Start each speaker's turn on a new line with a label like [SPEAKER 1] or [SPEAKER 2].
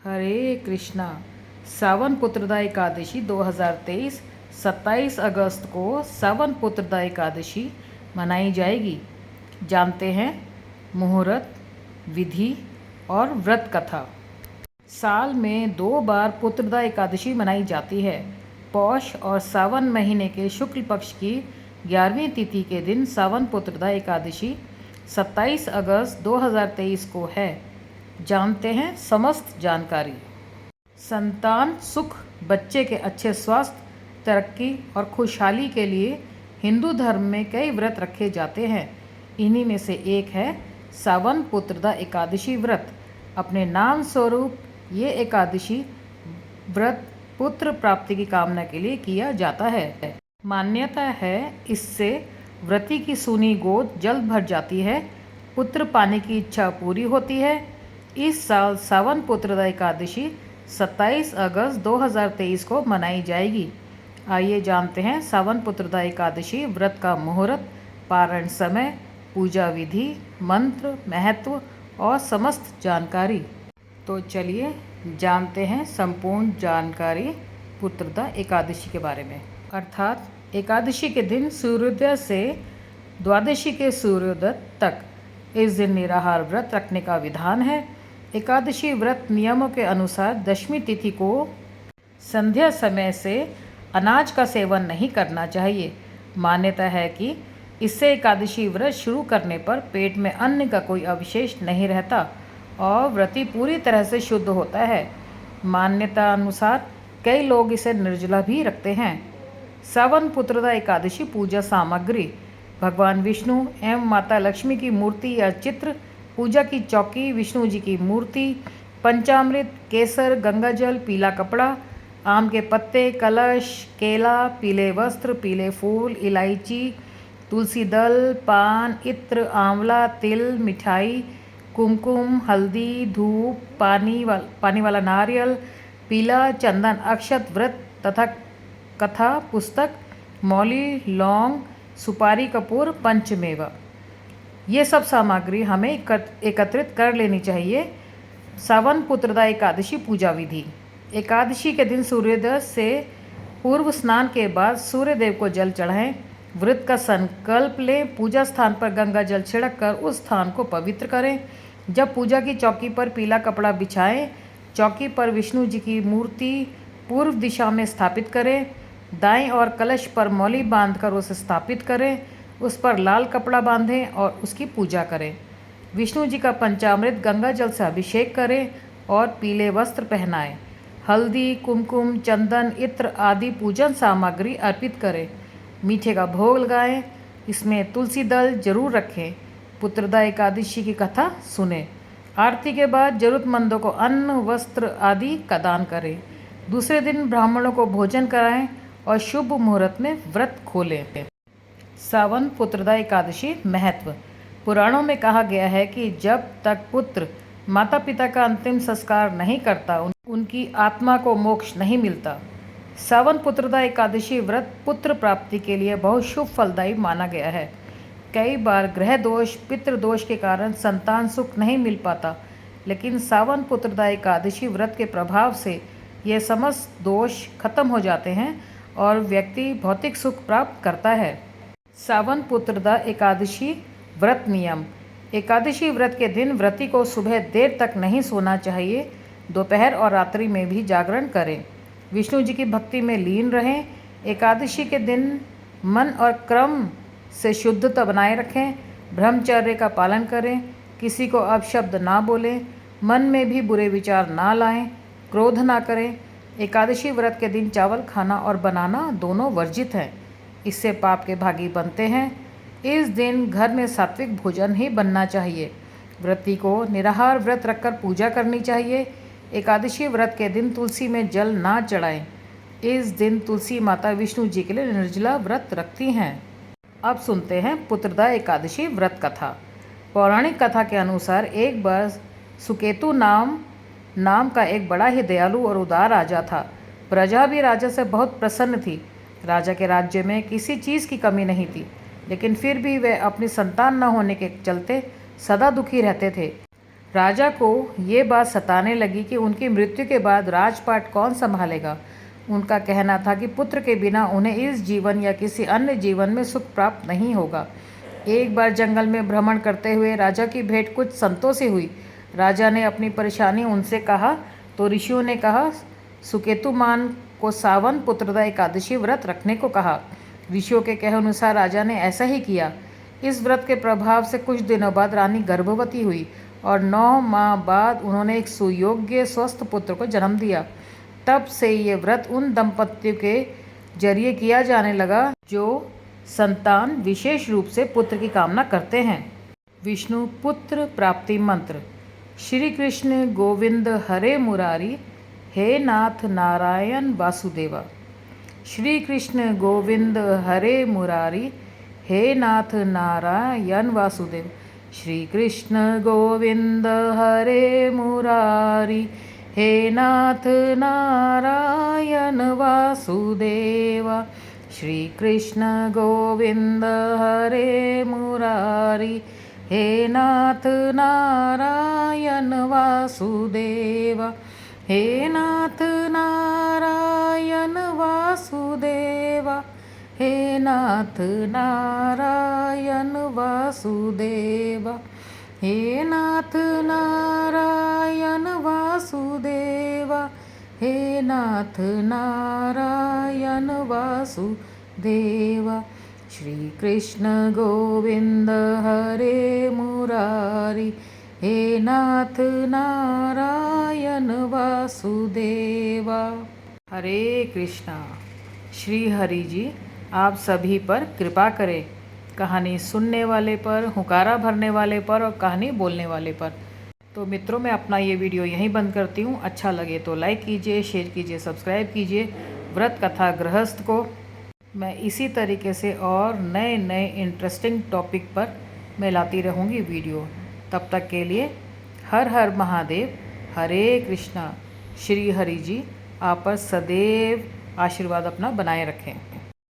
[SPEAKER 1] हरे कृष्णा। सावन पुत्रदा एकादशी 2023 27 अगस्त को सावन पुत्रदा एकादशी मनाई जाएगी। जानते हैं मुहूर्त, विधि और व्रत कथा। साल में 2 बार पुत्रदा एकादशी मनाई जाती है। पौष और सावन महीने के शुक्ल पक्ष की 11वीं तिथि के दिन सावन पुत्रदा एकादशी 27 अगस्त 2023 को है। जानते हैं समस्त जानकारी। संतान सुख, बच्चे के अच्छे स्वास्थ्य, तरक्की और खुशहाली के लिए हिंदू धर्म में कई व्रत रखे जाते हैं। इन्हीं में से एक है सावन पुत्रदा एकादशी व्रत। अपने नाम स्वरूप ये एकादशी व्रत पुत्र प्राप्ति की कामना के लिए किया जाता है। मान्यता है इससे व्रती की सूनी गोद जल्द भर जाती है, पुत्र पाने की इच्छा पूरी होती है। इस साल सावन पुत्रदा एकादशी 27 अगस्त 2023 को मनाई जाएगी। आइए जानते हैं सावन पुत्रदा एकादशी व्रत का मुहूर्त, पारण समय, पूजा विधि, मंत्र, महत्व और समस्त जानकारी। तो चलिए जानते हैं संपूर्ण जानकारी पुत्रदा एकादशी के बारे में। अर्थात एकादशी के दिन सूर्योदय से द्वादशी के सूर्योदय तक इस दिन निराहार व्रत रखने का विधान है। एकादशी व्रत नियमों के अनुसार दशमी तिथि को संध्या समय से अनाज का सेवन नहीं करना चाहिए। मान्यता है कि इससे एकादशी व्रत शुरू करने पर पेट में अन्न का कोई अवशेष नहीं रहता और व्रती पूरी तरह से शुद्ध होता है। मान्यता अनुसार कई लोग इसे निर्जला भी रखते हैं। सावन पुत्रदा एकादशी पूजा सामग्री: भगवान विष्णु एवं माता लक्ष्मी की मूर्ति या चित्र, पूजा की चौकी, विष्णु जी की मूर्ति, पंचामृत, केसर, गंगाजल, पीला कपड़ा, आम के पत्ते, कलश, केला, पीले वस्त्र, पीले फूल, इलायची, तुलसी दल, पान, इत्र, आंवला, तिल, मिठाई, कुमकुम, हल्दी, धूप, पानी वाला नारियल, पीला चंदन, अक्षत, व्रत तथा कथा पुस्तक, मौली, लौंग, सुपारी, कपूर, पंचमेवा, ये सब सामग्री हमें एकत्रित कर लेनी चाहिए। सावन पुत्रदा एकादशी पूजा विधि: एकादशी के दिन सूर्योदय से पूर्व स्नान के बाद सूर्य देव को जल चढ़ाएं। व्रत का संकल्प लें। पूजा स्थान पर गंगा जल छिड़क कर उस स्थान को पवित्र करें। जब पूजा की चौकी पर पीला कपड़ा बिछाएं, चौकी पर विष्णु जी की मूर्ति पूर्व दिशा में स्थापित करें। दाएं और कलश पर मौली बांधकर उसे स्थापित करें। उस पर लाल कपड़ा बांधें और उसकी पूजा करें। विष्णु जी का पंचामृत गंगा जल से अभिषेक करें और पीले वस्त्र पहनाएं। हल्दी, कुमकुम, चंदन, इत्र आदि पूजन सामग्री अर्पित करें। मीठे का भोग लगाएं। इसमें तुलसी दल जरूर रखें। पुत्रदा एकादशी की कथा सुने। आरती के बाद जरूरतमंदों को अन्न, वस्त्र आदि का दान करें। दूसरे दिन ब्राह्मणों को भोजन कराएं और शुभ मुहूर्त में व्रत खोलें। सावन पुत्रदा एकादशी महत्व: पुराणों में कहा गया है कि जब तक पुत्र माता पिता का अंतिम संस्कार नहीं करता उनकी आत्मा को मोक्ष नहीं मिलता। सावन पुत्रदा एकादशी व्रत पुत्र प्राप्ति के लिए बहुत शुभ फलदायी माना गया है। कई बार ग्रह दोष, पितृदोष के कारण संतान सुख नहीं मिल पाता, लेकिन सावन पुत्रदा एकादशी व्रत के प्रभाव से ये समस्त दोष खत्म हो जाते हैं और व्यक्ति भौतिक सुख प्राप्त करता है। सावन पुत्रदा एकादशी व्रत नियम: एकादशी व्रत के दिन व्रती को सुबह देर तक नहीं सोना चाहिए। दोपहर और रात्रि में भी जागरण करें। विष्णु जी की भक्ति में लीन रहें। एकादशी के दिन मन और क्रम से शुद्धता बनाए रखें। ब्रह्मचर्य का पालन करें। किसी को अपशब्द ना बोलें। मन में भी बुरे विचार ना लाएं। क्रोध ना करें। एकादशी व्रत के दिन चावल खाना और बनाना दोनों वर्जित हैं। इससे पाप के भागी बनते हैं। इस दिन घर में सात्विक भोजन ही बनना चाहिए। व्रती को निराहार व्रत रखकर पूजा करनी चाहिए। एकादशी व्रत के दिन तुलसी में जल ना चढ़ाएं। इस दिन तुलसी माता विष्णु जी के लिए निर्जला व्रत रखती हैं। अब सुनते हैं पुत्रदा एकादशी व्रत कथा। पौराणिक कथा के अनुसार एक बार सुकेतु नाम का एक बड़ा ही दयालु और उदार राजा था। प्रजा भी राजा से बहुत प्रसन्न थी। राजा के राज्य में किसी चीज़ की कमी नहीं थी, लेकिन फिर भी वे अपनी संतान न होने के चलते सदा दुखी रहते थे। राजा को ये बात सताने लगी कि उनकी मृत्यु के बाद राजपाट कौन संभालेगा। उनका कहना था कि पुत्र के बिना उन्हें इस जीवन या किसी अन्य जीवन में सुख प्राप्त नहीं होगा। एक बार जंगल में भ्रमण करते हुए राजा की भेंट कुछ संतों से हुई। राजा ने अपनी परेशानी उनसे कहा तो ऋषियों ने कहा सुकेतुमान को सावन पुत्रदा एकादशी व्रत रखने को कहा। ऋषियों के कहे अनुसार राजा ने ऐसा ही किया। इस व्रत के प्रभाव से कुछ दिनों बाद रानी गर्भवती हुई और 9 माह बाद उन्होंने एक सुयोग्य स्वस्थ पुत्र को जन्म दिया। तब से ये व्रत उन दंपतियों के जरिए किया जाने लगा जो संतान विशेष रूप से पुत्र की कामना करते हैं। विष्णु पुत्र प्राप्ति मंत्र। श्री कृष्ण गोविंद हरे मुरारी, हे नाथ नारायण वासुदेवा। श्री कृष्ण गोविंद हरे मुरारी, हे नाथ नारायण वासुदेव। श्री कृष्ण गोविंद हरे मुरारी, हे नाथ नारायण वासुदेवा। श्री कृष्ण गोविंद हरे मुरारी, हे नाथ नारायण वासुदेवा। हे नाथ नारायण वासुदेवा, हे नाथ नारायण वासुदेवा। हे नाथ नारायण वासुदेवा, हे नाथ नारायण वासुदेवा। श्री कृष्ण गोविंद हरे मुरारी, हे नाथ नारायण वासुदेवा। हरे कृष्णा। श्री हरि जी आप सभी पर कृपा करें, कहानी सुनने वाले पर, हुकारा भरने वाले पर और कहानी बोलने वाले पर। तो मित्रों मैं अपना ये वीडियो यहीं बंद करती हूँ। अच्छा लगे तो लाइक कीजिए, शेयर कीजिए, सब्सक्राइब कीजिए। व्रत कथा गृहस्थ को मैं इसी तरीके से और नए नए इंटरेस्टिंग टॉपिक पर मैं लाती रहूँगी वीडियो। तब तक के लिए हर हर महादेव, हरे कृष्णा। श्री हरि जी आप पर सदैव आशीर्वाद अपना बनाए रखें।